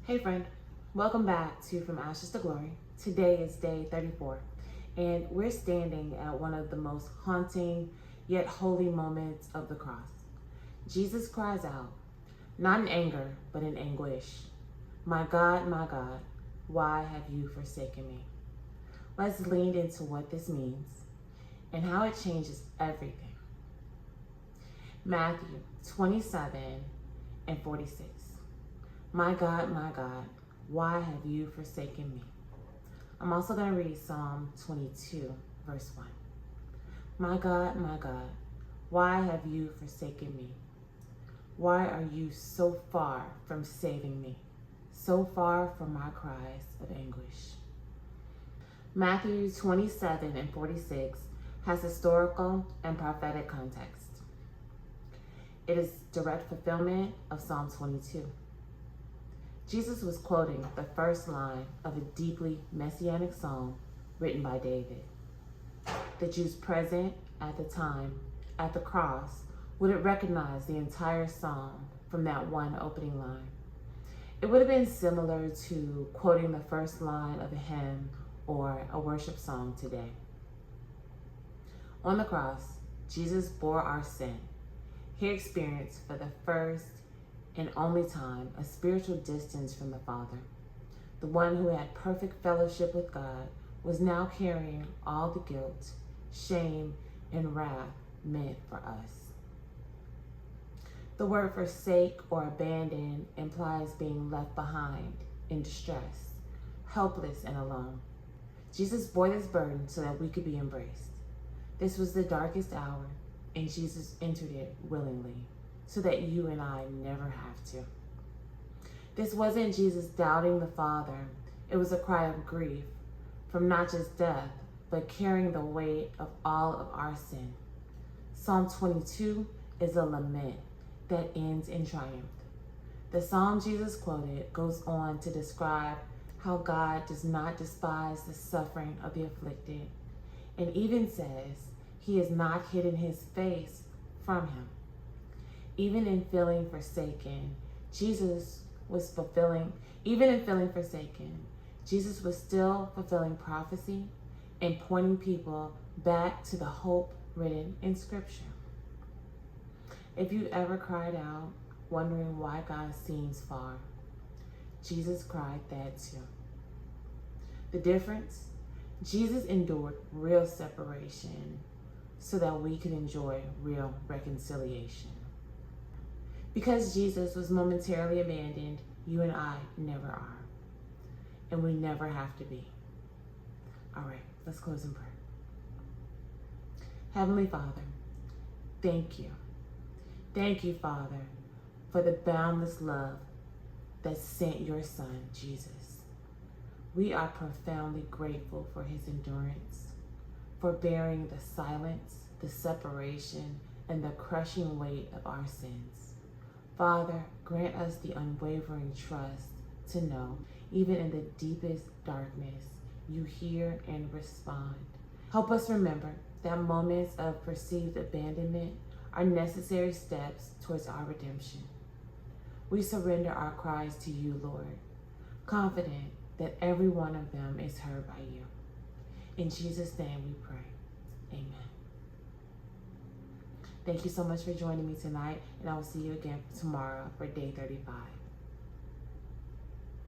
Hey friend, welcome back to From Ashes to Glory. Today is day 34, and we're standing at one of the most haunting yet holy moments of the cross. Jesus cries out, not in anger, but in anguish, my God, why have you forsaken me?" Let's lean into what this means and how it changes everything. Matthew 27 and 46. My God, why have you forsaken me?" I'm also going to read Psalm 22, verse 1. My God, why have you forsaken me? Why are you so far from saving me, so far from my cries of anguish? Matthew 27 and 46 has historical and prophetic context. It is direct fulfillment of Psalm 22. Jesus was quoting the first line of a deeply messianic psalm written by David. The Jews present at the time at the cross would have recognized the entire psalm from that one opening line. It would have been similar to quoting the first line of a hymn or a worship song today. On the cross, Jesus bore our sin. He experienced for the first and only time a spiritual distance from the Father. The one who had perfect fellowship with God was now carrying all the guilt, shame, and wrath meant for us. The word forsake or abandon implies being left behind in distress, helpless and alone. Jesus bore this burden so that we could be embraced. This was the darkest hour, and Jesus entered it willingly, so that you and I never have to. This wasn't Jesus doubting the Father. It was a cry of grief from not just death, but carrying the weight of all of our sin. Psalm 22 is a lament that ends in triumph. The psalm Jesus quoted goes on to describe how God does not despise the suffering of the afflicted, and even says he has not hidden his face from him. Even in feeling forsaken, Jesus was still fulfilling prophecy and pointing people back to the hope written in Scripture. If you ever cried out, wondering why God seems far, Jesus cried that too. The difference? Jesus endured real separation so that we could enjoy real reconciliation. Because Jesus was momentarily abandoned, you and I never are. And we never have to be. All right, let's close in prayer. Heavenly Father, thank you. Thank you, Father, for the boundless love that sent your Son, Jesus. We are profoundly grateful for his endurance, for bearing the silence, the separation, and the crushing weight of our sins. Father, grant us the unwavering trust to know, even in the deepest darkness, you hear and respond. Help us remember that moments of perceived abandonment are necessary steps towards our redemption. We surrender our cries to you, Lord, confident that every one of them is heard by you. In Jesus' name we pray. Amen. Thank you so much for joining me tonight, and I will see you again tomorrow for day 35.